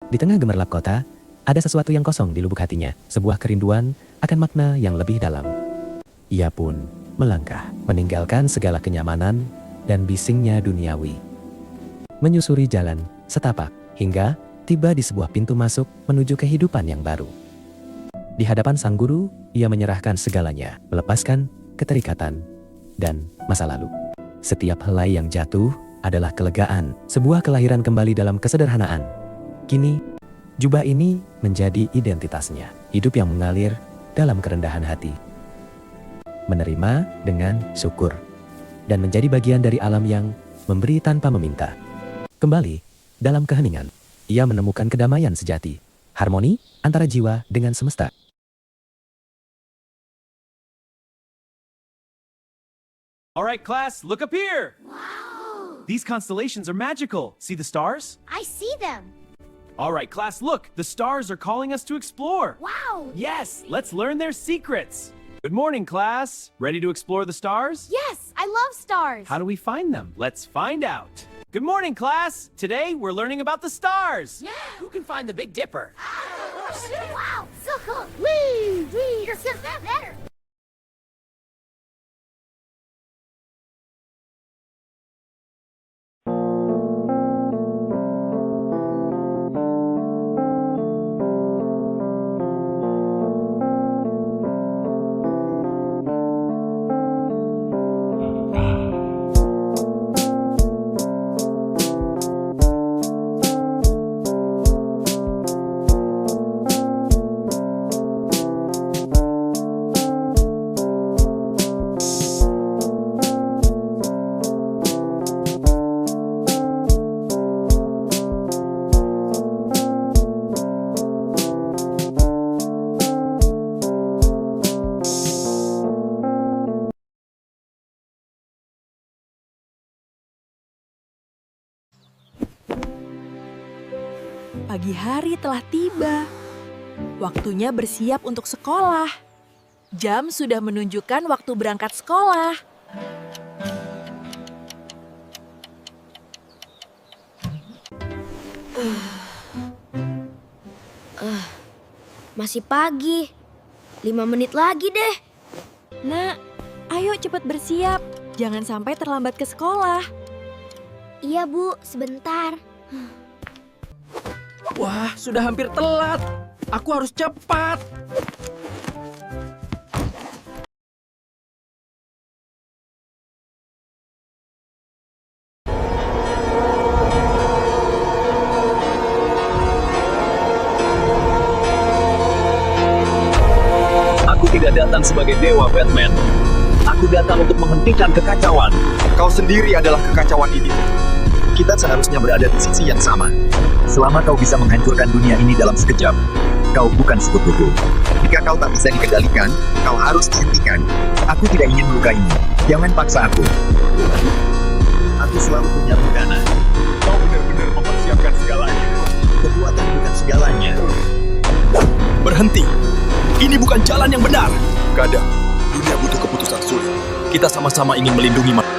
Di tengah gemerlap kota, ada sesuatu yang kosong di lubuk hatinya, sebuah kerinduan akan makna yang lebih dalam. Ia pun melangkah, meninggalkan segala kenyamanan dan bisingnya duniawi. Menyusuri jalan setapak, hingga tiba di sebuah pintu masuk menuju kehidupan yang baru. Di hadapan sang guru, ia menyerahkan segalanya, melepaskan keterikatan dan masa lalu. Setiap helai yang jatuh adalah kelegaan, sebuah kelahiran kembali dalam kesederhanaan. Kini, jubah ini menjadi identitasnya, hidup yang mengalir dalam kerendahan hati. Menerima dengan syukur, dan menjadi bagian dari alam yang memberi tanpa meminta. Kembali, dalam keheningan, ia menemukan kedamaian sejati, harmoni antara jiwa dengan semesta. All right, class, look up here. Wow. These constellations are magical. See the stars? I see them. All right, class, look. The stars are calling us to explore. Wow. Yes, let's learn their secrets. Good morning, class. Ready to explore the stars? Yes, I love stars. How do we find them? Let's find out. Good morning, class. Today, we're learning about the stars. Yeah. Who can find the Big Dipper? Wow, so cool. Wee, you're so better. Pagi hari telah tiba. Waktunya bersiap untuk sekolah. Jam sudah menunjukkan waktu berangkat sekolah. Masih pagi. 5 menit lagi deh. Nak, ayo cepat bersiap. Jangan sampai terlambat ke sekolah. Iya, Bu, sebentar. Wah, sudah hampir telat. Aku harus cepat. Aku tidak datang sebagai dewa Batman. Aku datang untuk menghentikan kekacauan. Kau sendiri adalah kekacauan ini. Kita seharusnya berada di sisi yang sama. Selama kau bisa menghancurkan dunia ini dalam sekejap, kau bukan sekutuku. Jika kau tak bisa dikendalikan, kau harus dihentikan. Aku tidak ingin melukaimu. Jangan paksa aku. Aku selalu punya rencana. Kau benar-benar mempersiapkan segalanya. Kekuatan bukan segalanya. Berhenti. Ini bukan jalan yang benar. Kadang, dunia butuh keputusan sulit. Kita sama-sama ingin melindungi manusia.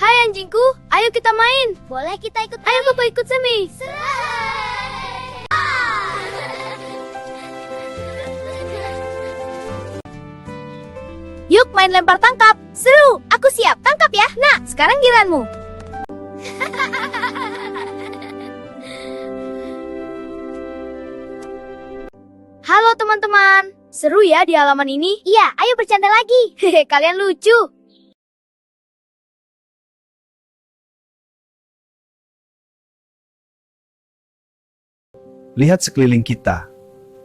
Hai anjingku, ayo kita main. Boleh kita ikut main? Ayo Koko ikut Semi. Yuk main lempar tangkap. Seru, aku siap. Tangkap ya. Nah, sekarang giliranmu. Halo teman-teman. Seru ya di halaman ini? Iya, ayo bercanda lagi. Hehe, kalian lucu. Lihat sekeliling kita.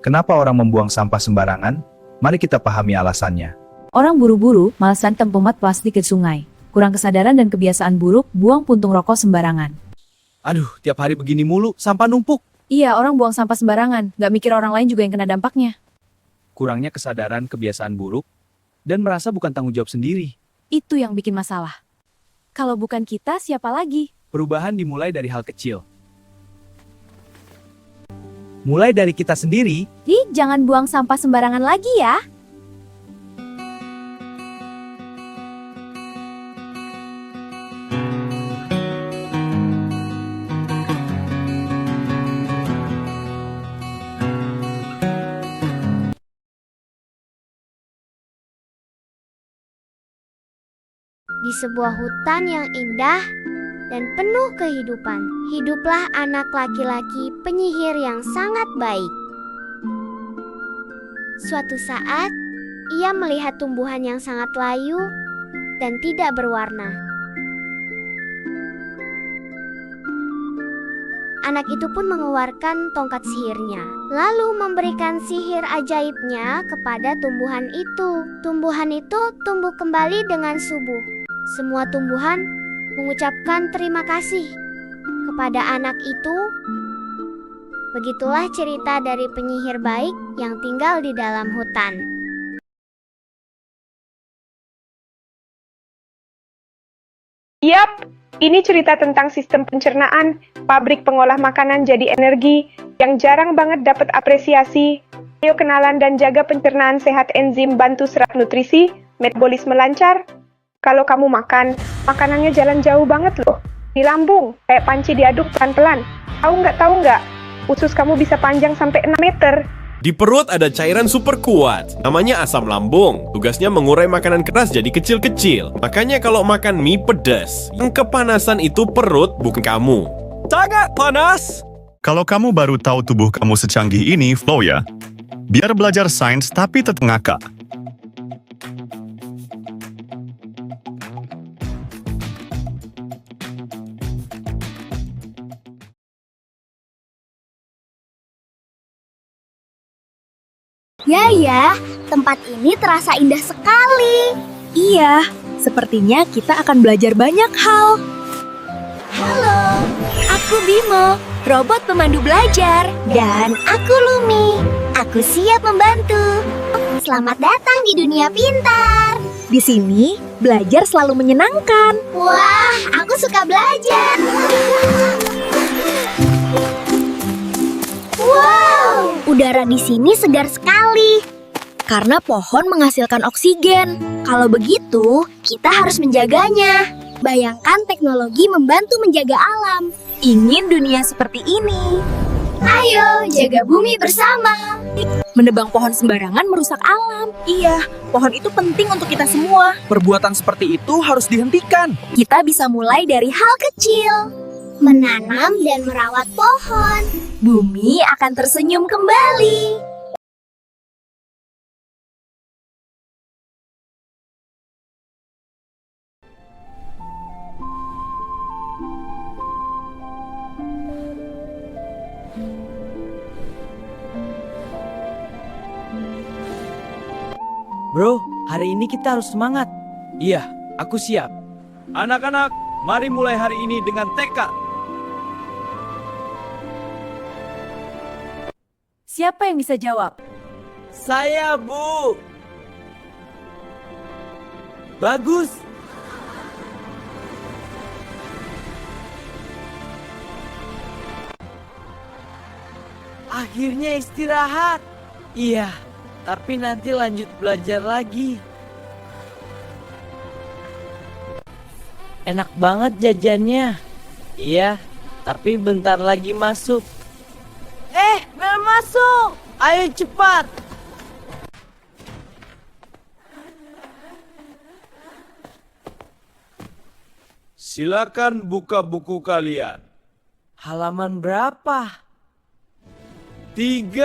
Kenapa orang membuang sampah sembarangan? Mari kita pahami alasannya. Orang buru-buru, malasan tempemat plastik ke sungai. Kurang kesadaran dan kebiasaan buruk, buang puntung rokok sembarangan. Aduh, tiap hari begini mulu, sampah numpuk. Iya, orang buang sampah sembarangan, gak mikir orang lain juga yang kena dampaknya. Kurangnya kesadaran kebiasaan buruk, dan merasa bukan tanggung jawab sendiri. Itu yang bikin masalah. Kalau bukan kita, siapa lagi? Perubahan dimulai dari hal kecil. Mulai dari kita sendiri. Ri, jangan buang sampah sembarangan lagi ya. Di sebuah hutan yang indah dan penuh kehidupan, hiduplah anak laki-laki penyihir yang sangat baik. Suatu saat, ia melihat tumbuhan yang sangat layu dan tidak berwarna. Anak itu pun mengeluarkan tongkat sihirnya, lalu memberikan sihir ajaibnya kepada tumbuhan itu. Tumbuhan itu tumbuh kembali dengan subur. Semua tumbuhan mengucapkan terima kasih kepada anak itu. Begitulah cerita dari penyihir baik yang tinggal di dalam hutan. Yap, ini cerita tentang sistem pencernaan, pabrik pengolah makanan jadi energi yang jarang banget dapat apresiasi. Ayo kenalan dan jaga pencernaan sehat, enzim bantu serap nutrisi, metabolisme lancar. Kalau kamu makan, makanannya jalan jauh banget loh. Di lambung, kayak panci diaduk pelan-pelan. Tahu nggak? Usus kamu bisa panjang sampai 6 meter. Di perut ada cairan super kuat, namanya asam lambung. Tugasnya mengurai makanan keras jadi kecil-kecil. Makanya kalau makan mie pedas, yang kepanasan itu perut, bukan kamu. Sangat panas! Kalau kamu baru tahu tubuh kamu secanggih ini, flow ya. Biar belajar sains tapi tetap ngakak. Ya, tempat ini terasa indah sekali. Iya, sepertinya kita akan belajar banyak hal. Halo, aku Bimo, robot pemandu belajar. Dan aku Lumi, aku siap membantu. Selamat datang di dunia pintar. Di sini, belajar selalu menyenangkan. Wah, aku suka belajar. Wow, udara di sini segar sekali. Karena pohon menghasilkan oksigen. Kalau begitu, kita harus menjaganya. Bayangkan teknologi membantu menjaga alam. Ingin dunia seperti ini. Ayo, jaga bumi bersama. Menebang pohon sembarangan merusak alam. Iya, pohon itu penting untuk kita semua. Perbuatan seperti itu harus dihentikan. Kita bisa mulai dari hal kecil. Menanam dan merawat pohon. Bumi akan tersenyum kembali. Bro, hari ini kita harus semangat. Iya, aku siap. Anak-anak, mari mulai hari ini dengan tekad. Siapa yang bisa jawab? Saya, Bu. Bagus. Akhirnya istirahat. Iya, tapi nanti lanjut belajar lagi. Enak banget jajannya. Iya, tapi bentar lagi masuk. Bel masuk. Ayo cepat. Silakan buka buku kalian. Halaman berapa? 32.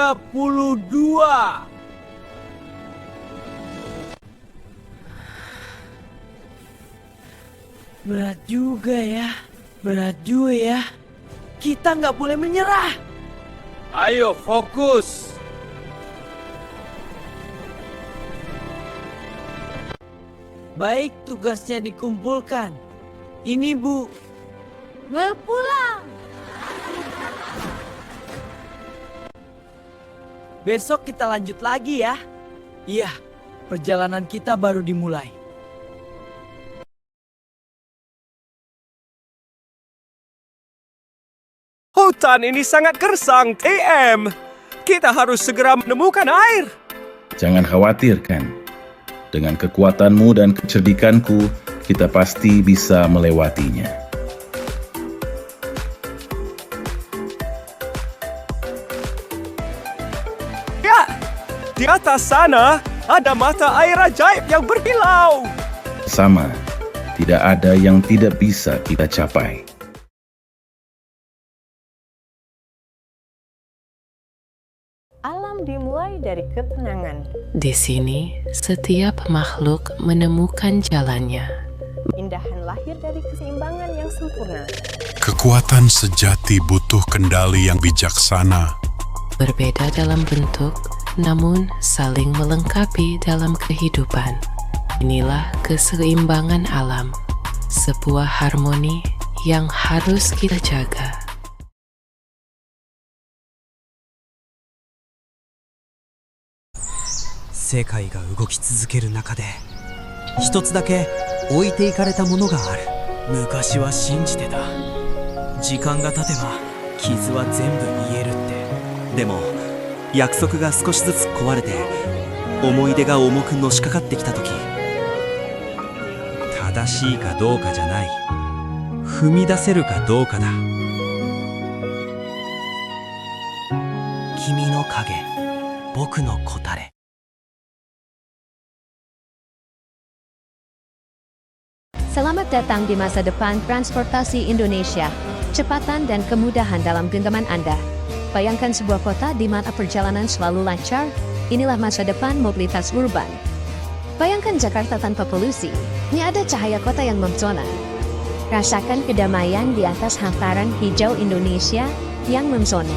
Berat juga ya. Berat juga ya. Kita nggak boleh menyerah. Ayo fokus. Baik, tugasnya dikumpulkan. Ini, Bu. Pulang. Besok kita lanjut lagi ya. Iya, perjalanan kita baru dimulai. Hutan ini sangat gersang, TM. Kita harus segera menemukan air. Jangan khawatir, Ken. Dengan kekuatanmu dan kecerdikanku, kita pasti bisa melewatinya. Ya, di atas sana ada mata air ajaib yang berkilau. Sama, tidak ada yang tidak bisa kita capai. Alam dimulai dari ketenangan. Di sini, setiap makhluk menemukan jalannya. Indahan lahir dari keseimbangan yang sempurna. Kekuatan sejati butuh kendali yang bijaksana. Berbeda dalam bentuk, namun saling melengkapi dalam kehidupan. Inilah keseimbangan alam, sebuah harmoni yang harus kita jaga. 世界が動き続ける中で一つだけ置いていかれたものがある。昔は信じてた。時間が経てば傷は全部癒えるって。でも約束が少しずつ壊れて思い出が重くのしかかってきた時、正しいかどうかじゃない、踏み出せるかどうかだ。君の影、僕の答え。Selamat datang di masa depan transportasi Indonesia. Kecepatan dan kemudahan dalam genggaman Anda. Bayangkan sebuah kota di mana perjalanan selalu lancar. Inilah masa depan mobilitas urban. Bayangkan Jakarta tanpa polusi. Ini ada cahaya kota yang memesona. Rasakan kedamaian di atas hamparan hijau Indonesia yang memesona.